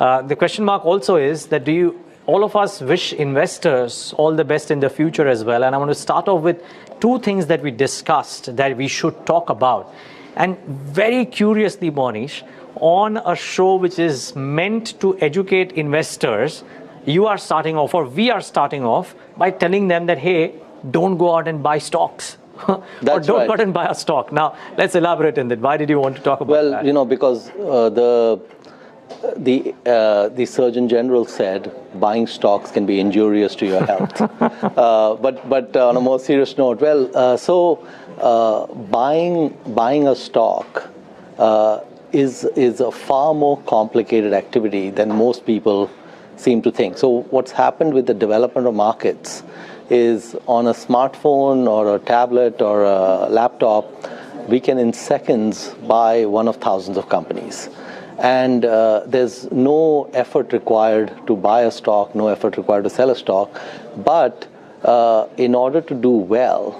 The question mark also is that all of us wish investors all the best in the future as well. And I want to start off with two things that we discussed that we should talk about. And very curiously, Monish, on a show which is meant to educate investors, you are starting off, or we are starting off, by telling them that, hey, don't go out and buy stocks. Or don't go out and buy a stock. Now, let's elaborate on that. Why did you want to talk about that? Well, because the Surgeon General said buying stocks can be injurious to your health. But on a more serious note, buying a stock is a far more complicated activity than most people seem to think. So what's happened with the development of markets is on a smartphone or a tablet or a laptop, we can in seconds buy one of thousands of companies. And there's no effort required to buy a stock, no effort required to sell a stock. But in order to do well,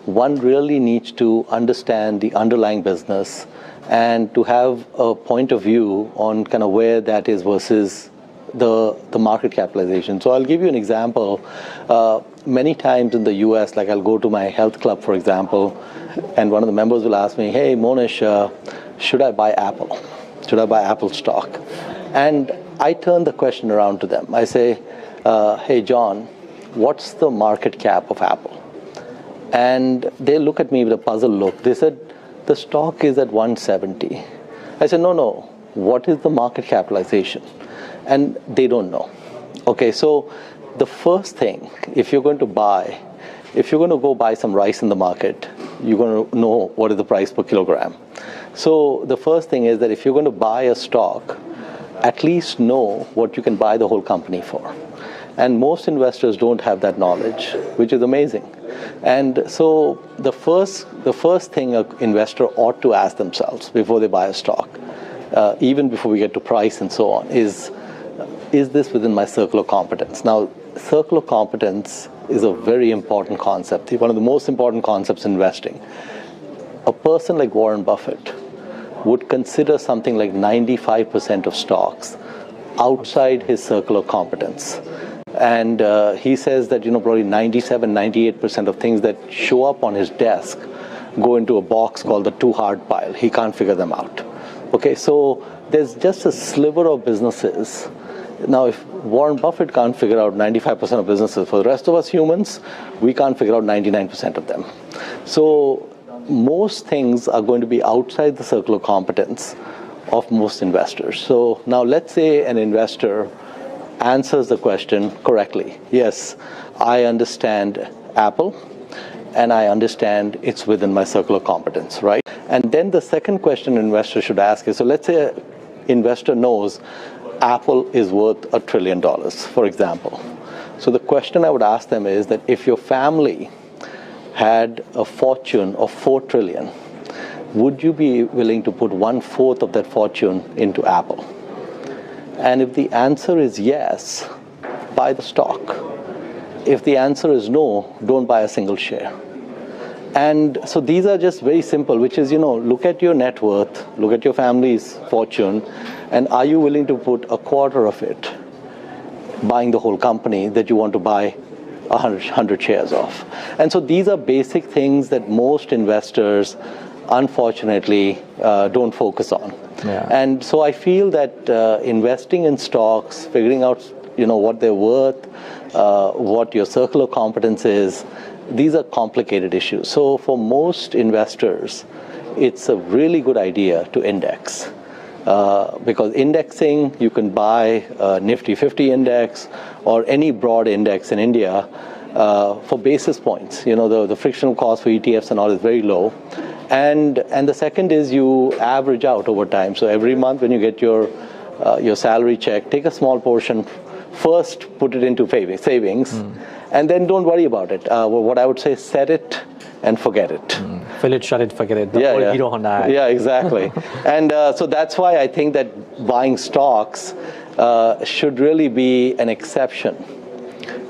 one really needs to understand the underlying business and to have a point of view on kind of where that is versus the market capitalization. So I'll give you an example. Many times in the US, like I'll go to my health club, for example, and one of the members will ask me, hey, Monish, should I buy Apple? Should I buy Apple stock? And I turn the question around to them. I say, hey, John, what's the market cap of Apple? And they look at me with a puzzled look. They said, the stock is at 170. I said, no, what is the market capitalization? And they don't know. Okay, so the first thing, if you're going to go buy some rice in the market, you're going to know what is the price per kilogram. So the first thing is that if you're going to buy a stock, at least know what you can buy the whole company for. And most investors don't have that knowledge, which is amazing. And so the first thing an investor ought to ask themselves before they buy a stock, even before we get to price and so on, is this within my circle of competence? Now, circle of competence is a very important concept, one of the most important concepts in investing. A person like Warren Buffett would consider something like 95% of stocks outside his circle of competence. And he says that, probably 97, 98% of things that show up on his desk go into a box called the too hard pile. He can't figure them out. Okay, so there's just a sliver of businesses. Now, if Warren Buffett can't figure out 95% of businesses, for the rest of us humans, we can't figure out 99% of them. So most things are going to be outside the circle of competence of most investors. So now let's say an investor answers the question correctly. Yes, I understand Apple, and I understand it's within my circle of competence, right? And then the second question an investor should ask is, so let's say an investor knows Apple is worth $1 trillion, for example. So the question I would ask them is that if your family had a fortune of $4 trillion, would you be willing to put 1/4 of that fortune into Apple? And if the answer is yes, buy the stock. If the answer is no, don't buy a single share. And so these are just very simple, which is, look at your net worth, look at your family's fortune, and are you willing to put 1/4 of it buying the whole company that you want to buy 100 shares of? And so these are basic things that most investors, unfortunately, don't focus on. Yeah. And so I feel that investing in stocks, figuring out what they're worth, what your circle of competence is, these are complicated issues. So for most investors, it's a really good idea to index. Because indexing, you can buy a Nifty 50 index or any broad index in India for basis points. The frictional cost for ETFs and all is very low. And the second is you average out over time. So every month when you get your salary check, take a small portion, first put it into savings, and then don't worry about it. What I would say, set it and forget it. Fill it, shut it, forget it. The old Hero Honda ad. Yeah, exactly. And so that's why I think that buying stocks should really be an exception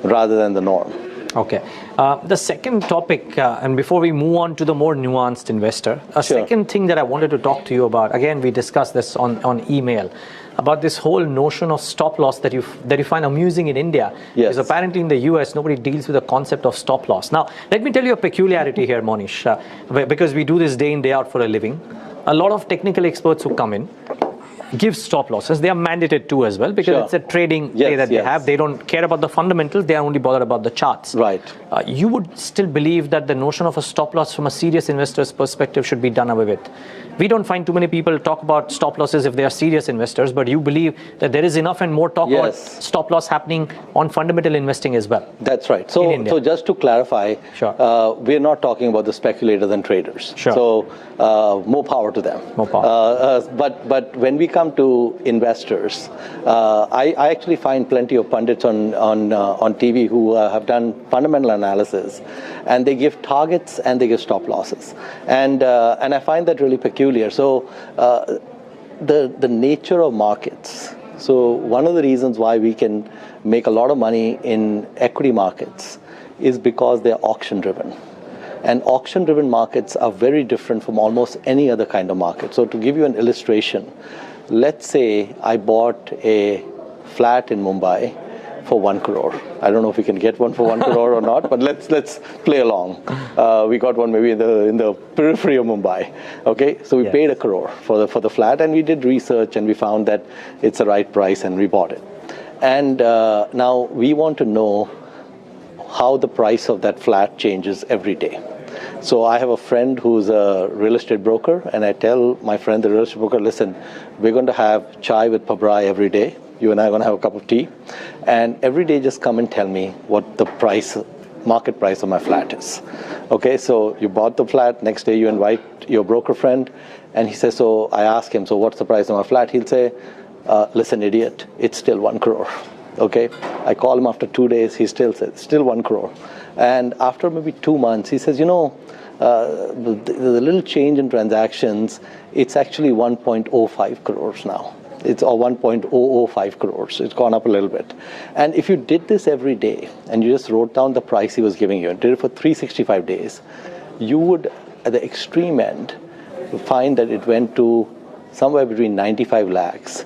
rather than the norm. Okay. The second topic, and before we move on to the more nuanced investor, second thing that I wanted to talk to you about, again, we discussed this on email. about this whole notion of stop loss that you find amusing in India. Yes. Because apparently in the US, nobody deals with the concept of stop loss. Now, let me tell you a peculiarity here, Monish, because we do this day in, day out for a living. A lot of technical experts who come in give stop losses. They are mandated too as well, because Sure. it's a trading play that they have. They don't care about the fundamentals. They are only bothered about the charts. Right. You would still believe that the notion of a stop loss from a serious investor's perspective should be done away with. We don't find too many people talk about stop losses if they are serious investors, but you believe that there is enough and more talk about stop loss happening on fundamental investing as well. That's right. So just to clarify, we're not talking about the speculators and traders. Sure. So more power to them. More power. But when we come to investors, I actually find plenty of pundits on TV who have done fundamental analysis, and they give targets and they give stop losses, and I find that really peculiar. So the nature of markets. So one of the reasons why we can make a lot of money in equity markets is because they're auction driven. And auction driven markets are very different from almost any other kind of market. So to give you an illustration, let's say I bought a flat in Mumbai for 1 crore. I don't know if we can get one for 1 crore or not, but let's play along. We got one maybe in the periphery of Mumbai. Okay, so we paid 1 crore for the flat, and we did research and we found that it's the right price and we bought it. And now we want to know how the price of that flat changes every day. So I have a friend who's a real estate broker, and I tell my friend, the real estate broker, listen, we're going to have chai with pabrai every day. You and I are going to have a cup of tea. And every day just come and tell me what the market price of my flat is. Okay, so you bought the flat, next day you invite your broker friend, and he says, so I ask him, so what's the price of my flat? He'll say, listen, idiot, it's still 1 crore. Okay, I call him after 2 days, he still says, still 1 crore. And after maybe 2 months, he says, the little change in transactions, it's actually 1.05 crores now. It's 1.005 crores. It's gone up a little bit. And if you did this every day and you just wrote down the price he was giving you and did it for 365 days, you would, at the extreme end, find that it went to somewhere between 95 lakhs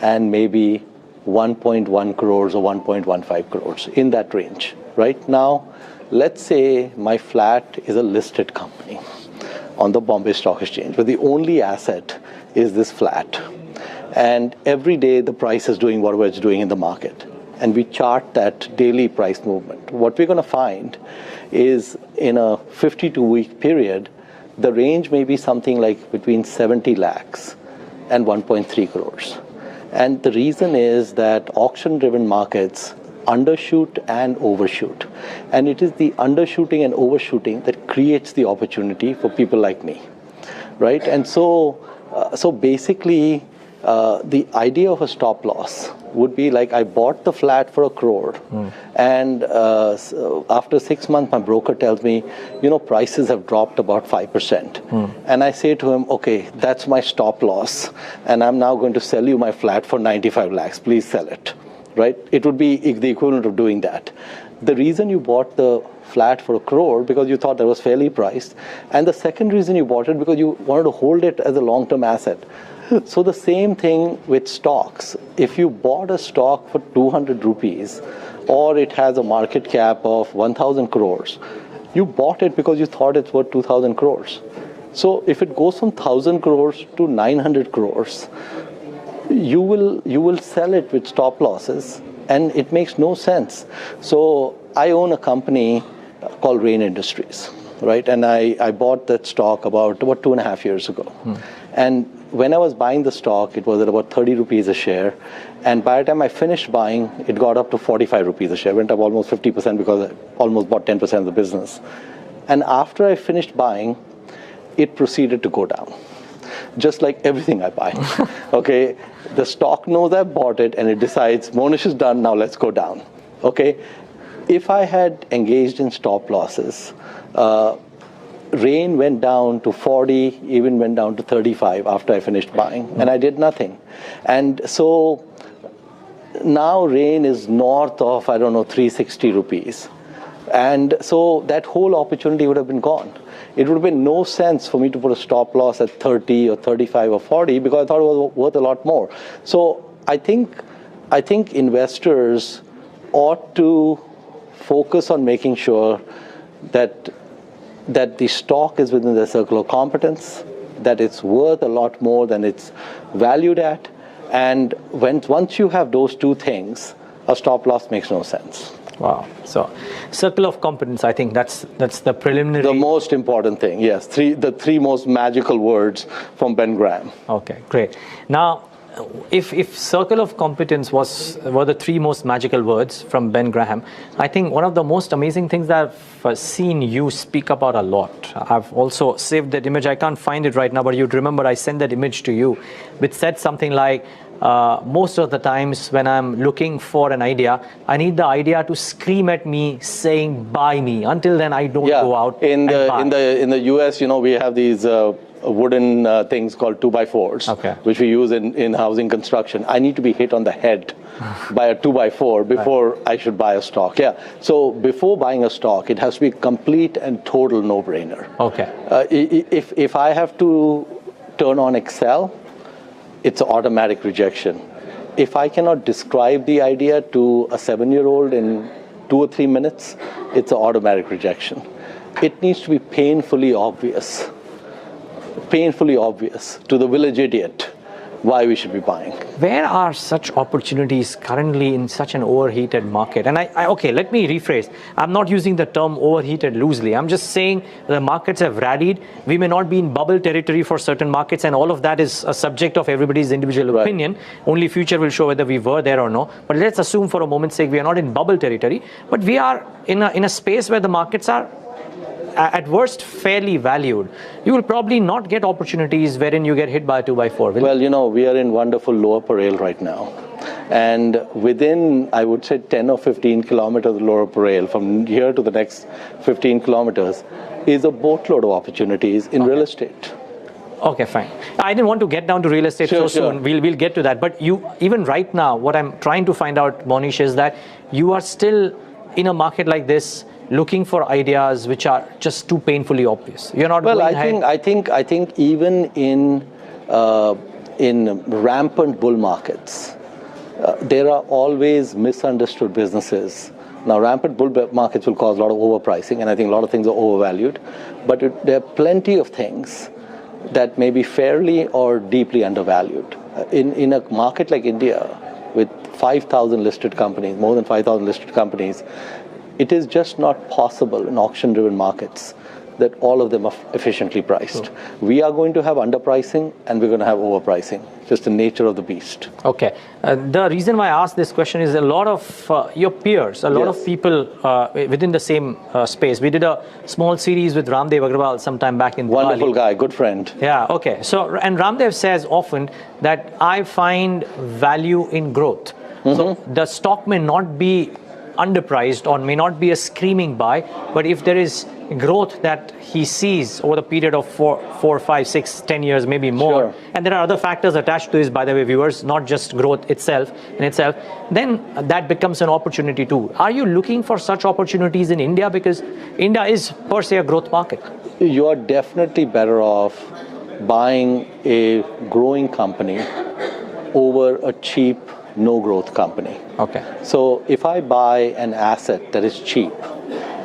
and maybe 1.1 crores or 1.15 crores, in that range. Right now, let's say my flat is a listed company on the Bombay Stock Exchange, but the only asset is this flat. And every day the price is doing whatever it's doing in the market. And we chart that daily price movement. What we're going to find is in a 52-week period, the range may be something like between 70 lakhs and 1.3 crores. And the reason is that auction-driven markets undershoot and overshoot. And it is the undershooting and overshooting that creates the opportunity for people like me, right? And so basically, the idea of a stop loss would be like I bought the flat for 1 crore, and after 6 months, my broker tells me, prices have dropped about 5%. And I say to him, okay, that's my stop loss, and I'm now going to sell you my flat for 95 lakhs. Please sell it, right? It would be the equivalent of doing that. The reason you bought the flat for 1 crore because you thought that was fairly priced, and the second reason you bought it because you wanted to hold it as a long-term asset. So the same thing with stocks. If you bought a stock for 200 rupees or it has a market cap of 1,000 crores, you bought it because you thought it's worth 2,000 crores. So if it goes from 1,000 crores to 900 crores, you will sell it with stop losses, and it makes no sense. So I own a company called Rain Industries, right? And I bought that stock about 2.5 years ago. And when I was buying the stock, it was at about 30 rupees a share. And by the time I finished buying, it got up to 45 rupees a share. Went up almost 50% because I almost bought 10% of the business. And after I finished buying, it proceeded to go down. Just like everything I buy. Okay, the stock knows I bought it and it decides, Monish is done, now let's go down. Okay, if I had engaged in stop losses, Rain went down to 40, even went down to 35 after I finished buying, and I did nothing. And so now Rain is north of, 360 rupees. And so that whole opportunity would have been gone. It would have been no sense for me to put a stop loss at 30 or 35 or 40 because I thought it was worth a lot more. So I think investors ought to focus on making sure that the stock is within the circle of competence, that it's worth a lot more than it's valued at, and once you have those two things, a stop loss makes no sense. Wow. So, circle of competence, I think that's the preliminary. The most important thing, yes. The three most magical words from Ben Graham. Okay, great. Now, if circle of competence were the three most magical words from Ben Graham, I think one of the most amazing things that I've seen you speak about a lot. I've also saved that image. I can't find it right now, but you'd remember I sent that image to you, which said something like, most of the times when I'm looking for an idea, I need the idea to scream at me saying buy me. Until then, I don't go out in the US, we have these wooden things called 2x4s, which we use in housing construction. I need to be hit on the head by a 2x4 before I should buy a stock. Yeah. So before buying a stock, it has to be a complete and total no-brainer. Okay. If I have to turn on Excel, it's an automatic rejection. If I cannot describe the idea to a 7-year-old in 2 or 3 minutes, it's an automatic rejection. It needs to be painfully obvious to the village idiot why we should be buying. Where are such opportunities currently in such an overheated market? And okay, let me rephrase. I'm not using the term overheated loosely. I'm just saying the markets have rallied. We may not be in bubble territory for certain markets, and all of that is a subject of everybody's individual opinion. Only future will show whether we were there or no. But let's assume for a moment's sake we are not in bubble territory, but we are in a space where the markets are at worst fairly valued. You will probably not get opportunities wherein you get hit by a 2x4. Well, we are in wonderful Lower Parel right now. And within, I would say, 10 or 15 kilometers of Lower Parel, from here to the next 15 kilometers, is a boatload of opportunities in real estate. Okay, fine. I didn't want to get down to real estate so soon. We'll get to that. But even right now, what I'm trying to find out, Monish, is that you are still in a market like this, looking for ideas which are just too painfully obvious. You're not. Well, I think even in rampant bull markets, there are always misunderstood businesses. Now, rampant bull markets will cause a lot of overpricing, and I think a lot of things are overvalued. But there are plenty of things that may be fairly or deeply undervalued. In a market like India, with 5,000 listed companies, more than 5,000 listed companies, it is just not possible in auction-driven markets that all of them are efficiently priced. Sure. We are going to have underpricing and we're going to have overpricing. Just the nature of the beast. Okay. The reason why I asked this question is a lot of your peers, a lot of people within the same space. We did a small series with Ramdev Agrawal sometime back in Diwali. Wonderful guy, good friend. Yeah, okay. So, and Ramdev says often that I find value in growth. Mm-hmm. So the stock may not be underpriced or may not be a screaming buy, but if there is growth that he sees over the period of 4, 5, 6, 10 years, maybe more, and there are other factors attached to this, by the way, viewers, not just growth itself, then that becomes an opportunity too. Are you looking for such opportunities in India? Because India is per se a growth market. You are definitely better off buying a growing company over a cheap no growth company. Okay. So if I buy an asset that is cheap,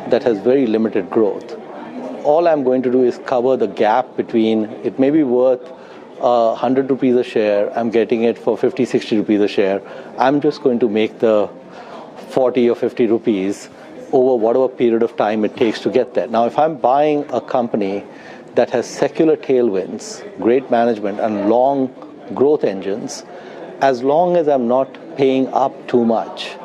that has very limited growth, all I'm going to do is cover the gap between, it may be worth 100 rupees a share, I'm getting it for 50, 60 rupees a share. I'm just going to make the 40 or 50 rupees over whatever period of time it takes to get there. Now, if I'm buying a company that has secular tailwinds, great management, and long growth engines, as long as I'm not paying up too much,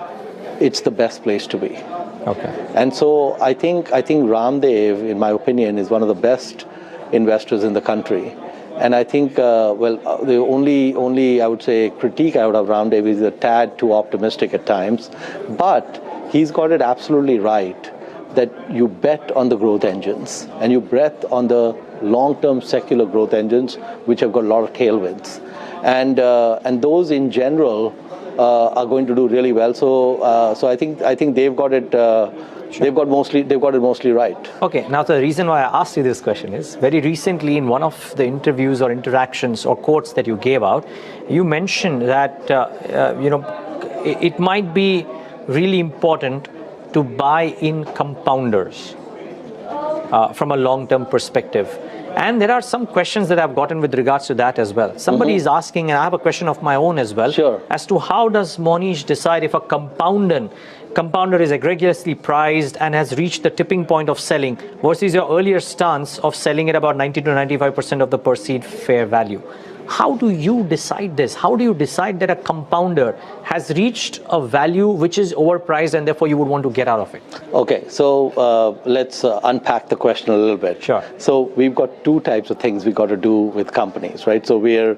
it's the best place to be. Okay. And so I think Ramdev, in my opinion, is one of the best investors in the country. And I think, the only I would say critique I would have Ramdev is a tad too optimistic at times. But he's got it absolutely right that you bet on the growth engines and you bet on the long-term secular growth engines, which have got a lot of tailwinds. And those in general are going to do really well. So I think they've got it they've got it mostly right. Okay, now the reason why I asked you this question is very recently in one of the interviews or interactions or quotes that you gave out, you mentioned that it might be really important to buy in compounders from a long-term perspective. And there are some questions that I've gotten with regards to that as well. Somebody is asking, and I have a question of my own as well, as to how does Monish decide if a compounder is egregiously priced and has reached the tipping point of selling versus your earlier stance of selling at about 90 to 95% of the perceived fair value. How do you decide this? How do you decide that a compounder has reached a value which is overpriced and therefore you would want to get out of it? Okay, so let's unpack the question a little bit. Sure. So we've got two types of things we got to do with companies, right? So we're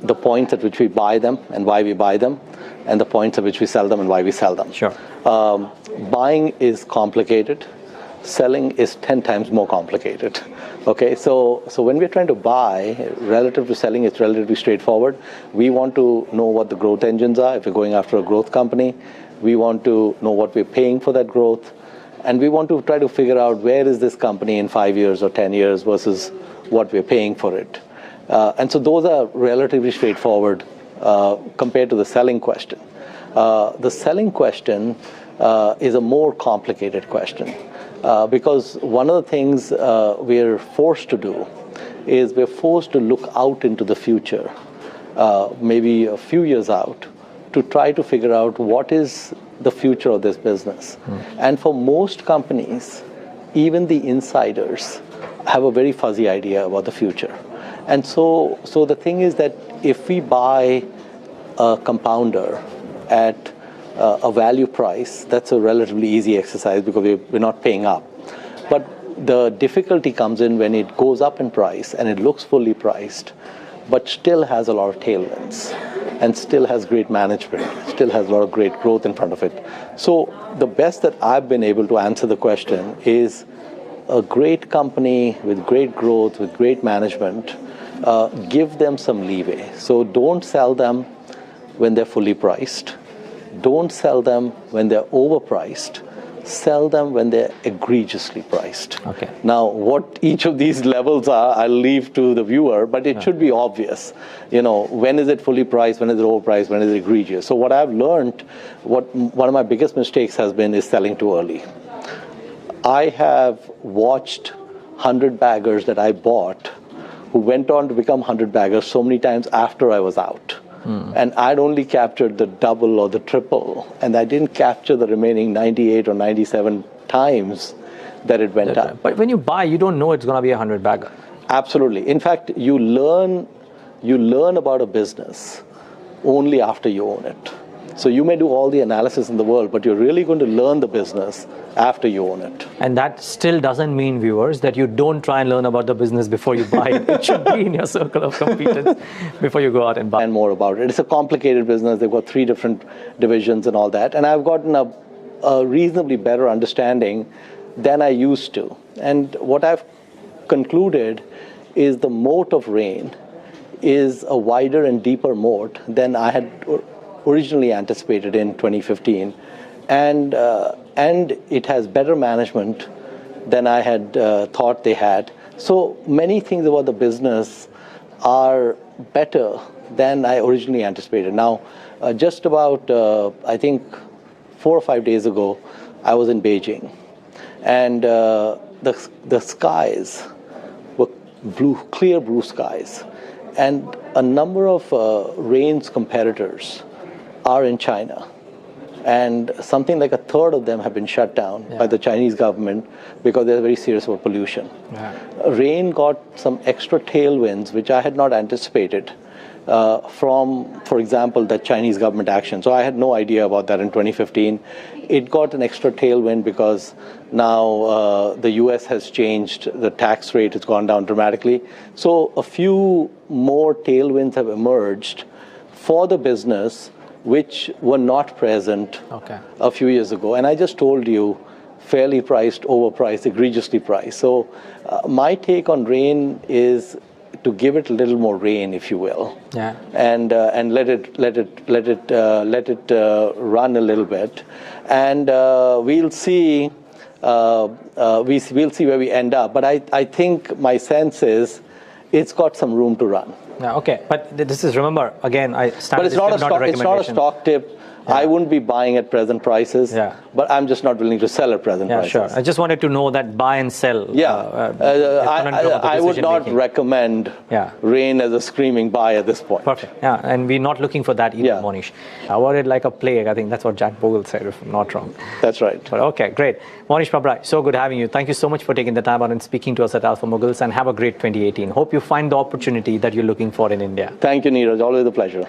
the points at which we buy them and why we buy them, and the points at which we sell them and why we sell them. Sure. Buying is complicated. Selling is 10 times more complicated. Okay, so when we're trying to buy, relative to selling, it's relatively straightforward. We want to know what the growth engines are. If we're going after a growth company, we want to know what we're paying for that growth. And we want to try to figure out where is this company in 5 years or 10 years versus what we're paying for it. And so those are relatively straightforward compared to the selling question. The selling question is a more complicated question. Because one of the things we're forced to do is we're forced to look out into the future, maybe a few years out, to try to figure out what is the future of this business. And for most companies, even the insiders have a very fuzzy idea about the future. And so the thing is that if we buy a compounder at a value price, that's a relatively easy exercise because we're not paying up. But the difficulty comes in when it goes up in price and it looks fully priced, but still has a lot of tailwinds and still has great management, still has a lot of great growth in front of it. So the best that I've been able to answer the question is a great company with great growth, with great management, give them some leeway. So don't sell them when they're fully priced. Don't sell them when they're overpriced. Sell them when they're egregiously priced. Okay. Now, what each of these levels are, I'll leave to the viewer, but it should be obvious. You know, when is it fully priced, when is it overpriced, when is it egregious? So what I've learned, one of my biggest mistakes has been is selling too early. I have watched 100 baggers that I bought who went on to become 100 baggers so many times after I was out. And I'd only captured the double or the triple, and I didn't capture the remaining 98 or 97 times that it went up. But when you buy, you don't know it's going to be a 100 bagger. Absolutely. In fact, you learn about a business only after you own it. So you may do all the analysis in the world, but you're really going to learn the business after you own it. And that still doesn't mean, viewers, that you don't try and learn about the business before you buy it. It should be in your circle of competence before you go out and buy. And more about it. It's a complicated business. They've got 3 different divisions and all that. And I've gotten a reasonably better understanding than I used to. And what I've concluded is the moat of Rain is a wider and deeper moat than I had originally anticipated in 2015, and it has better management than I had thought they had. So many things about the business are better than I originally anticipated. Now, just about I think 4 or 5 days ago, I was in Beijing, and the skies were clear blue skies, and a number of Rain's competitors are in China, and something like a third of them have been shut down by the Chinese government because they're very serious about pollution. Rain got some extra tailwinds which I had not anticipated from, for example, the Chinese government action. So I had no idea about that in 2015. It got an extra tailwind because now the US has changed the tax rate, it's gone down dramatically. So a few more tailwinds have emerged for the business which were not present a few years ago. And I just told you, fairly priced, overpriced, egregiously priced. So my take on Rain is to give it a little more rain, if you will, and let it run a little bit, and we'll see we'll see where we end up. But I think my sense is it's got some room to run. Yeah, okay, but this is, remember, again, I stand. But it's not a stock. It's not a stock tip. Yeah. I wouldn't be buying at present prices. Yeah. But I'm just not willing to sell at present prices. Sure. I just wanted to know that buy and sell. I would not recommend rain as a screaming buy at this point. Perfect. Yeah, and we're not looking for that either, Monish. Avoid it like a plague. I think that's what Jack Bogle said, if I'm not wrong. That's right. But okay, great. Monish Pabrai, so good having you. Thank you so much for taking the time out and speaking to us at Alpha Moguls, and have a great 2018. Hope you find the opportunity that you're looking for in India. Thank you, Neeraj. Always a pleasure.